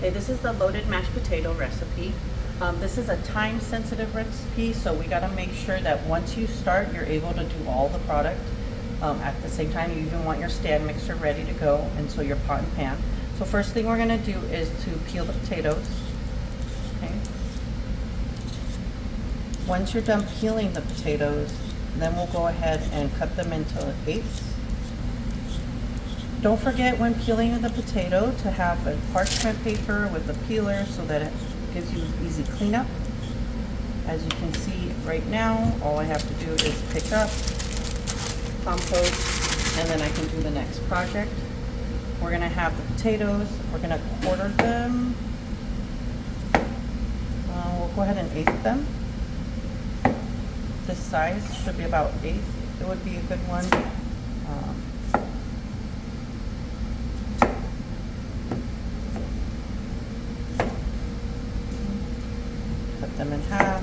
Okay, this is the loaded mashed potato recipe. This is a time-sensitive recipe, so we got to make sure that once you start, you're able to do all the product at the same time. You even want your stand mixer ready to go, and so your pot and pan. So first thing we're going to do is to peel the potatoes. Okay. Once you're done peeling the potatoes, then we'll go ahead and cut them into eighths. Don't forget when peeling the potato to have a parchment paper with a peeler so that it gives you easy cleanup. As you can see right now, all I have to do is pick up, compost, and then I can do the next project. We're gonna have the potatoes, we're gonna quarter them. We'll go ahead and eighth them. This size should be about eighth. It would be a good one. Cut them in half,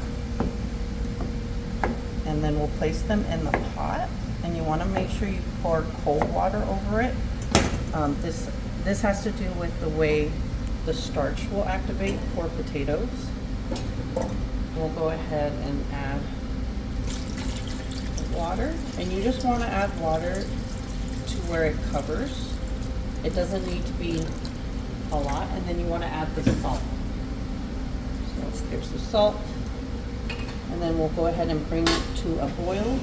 and then we'll place them in the pot, and you want to make sure you pour cold water over it. This has to do with the way the starch will activate for potatoes. We'll go ahead and add water, and you just want to add water to where it covers. It doesn't need to be a lot, and then you want to add the salt. So here's the salt, and then we'll go ahead and bring it to a boil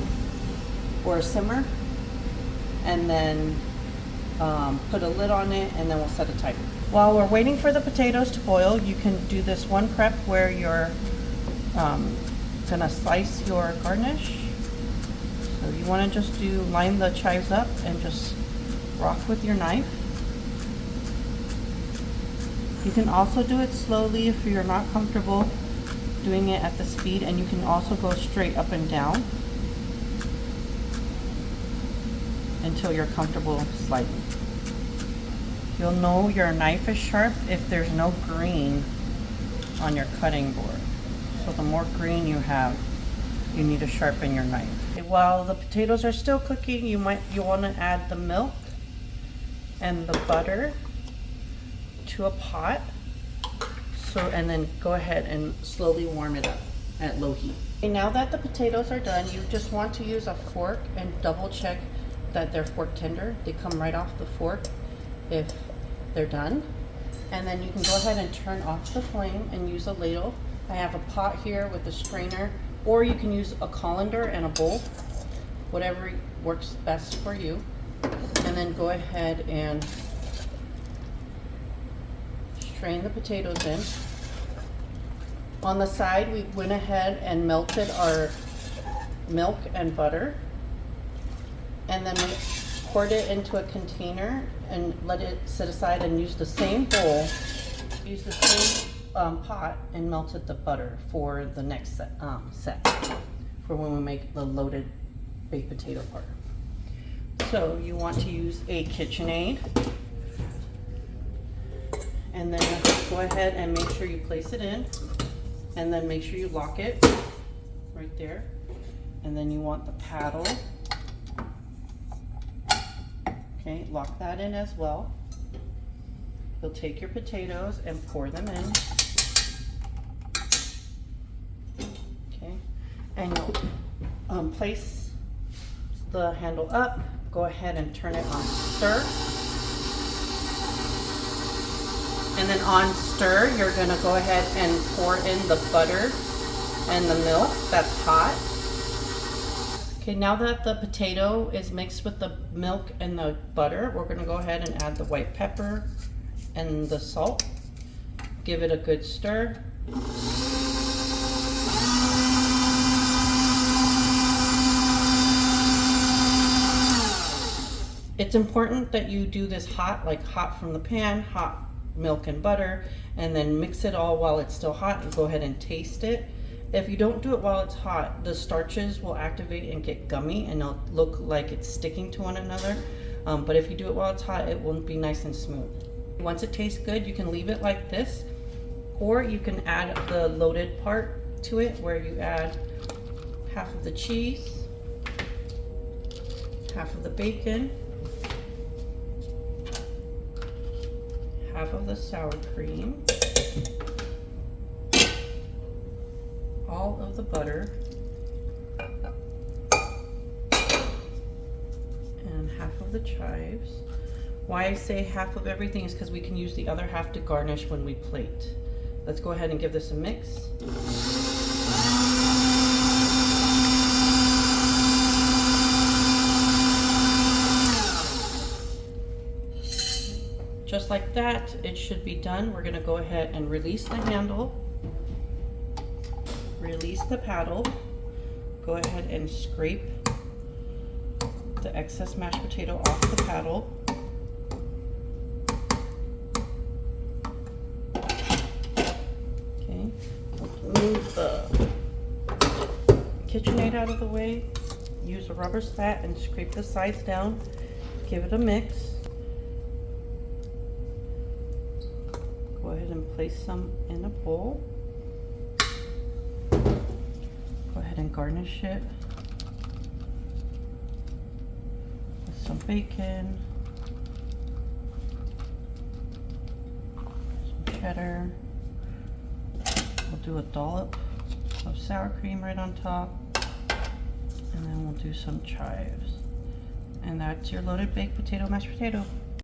or a simmer, and then put a lid on it, and then we'll set a timer. While we're waiting for the potatoes to boil, you can do this one prep where you're gonna slice your garnish. So you want to just line the chives up and just rock with your knife. You can also do it slowly if you're not comfortable doing it at the speed, and you can also go straight up and down until you're comfortable sliding. You'll know your knife is sharp if there's no green on your cutting board. So the more green you have, you need to sharpen your knife. While the potatoes are still cooking, you want to add the milk and the butter to a pot. And then go ahead and slowly warm it up at low heat. Okay, now that the potatoes are done, you just want to use a fork and double check that they're fork tender. They come right off the fork if they're done. And then you can go ahead and turn off the flame and use a ladle. I have a pot here with a strainer, or you can use a colander and a bowl, whatever works best for you. And then go ahead and strain the potatoes in. On the side, we went ahead and melted our milk and butter, and then we poured it into a container and let it sit aside, and use the same bowl, use the same pot, and melted the butter for the next set for when we make the loaded baked potato part. So you want to use a KitchenAid, and then go ahead and make sure you place it in, and then make sure you lock it right there. And then you want the paddle. Okay, lock that in as well. You'll take your potatoes and pour them in. Okay, and you'll place the handle up. Go ahead and turn it on stir. And then on stir, you're gonna go ahead and pour in the butter and the milk that's hot. Okay, now that the potato is mixed with the milk and the butter, we're gonna go ahead and add the white pepper and the salt. Give it a good stir. It's important that you do this hot, like hot from the pan, hot milk and butter, and then mix it all while it's still hot, and go ahead and taste it. If you don't do it while it's hot, the starches will activate and get gummy, and it'll look like it's sticking to one another. But if you do it while it's hot, it will be nice and smooth. Once it tastes good, you can leave it like this, or you can add the loaded part to it, where you add half of the cheese, half of the bacon, half half of the sour cream, all of the butter, and half of the chives. Why I say half of everything is because we can use the other half to garnish when we plate. Let's go ahead and give this a mix. Just like that, it should be done. We're gonna go ahead and release the handle, release the paddle, go ahead and scrape the excess mashed potato off the paddle. Okay, move the KitchenAid out of the way, use a rubber spat and scrape the sides down, give it a mix. Go ahead and place some in a bowl. Go ahead and garnish it with some bacon, some cheddar. We'll do a dollop of sour cream right on top, and then we'll do some chives. And that's your loaded baked potato mashed potato.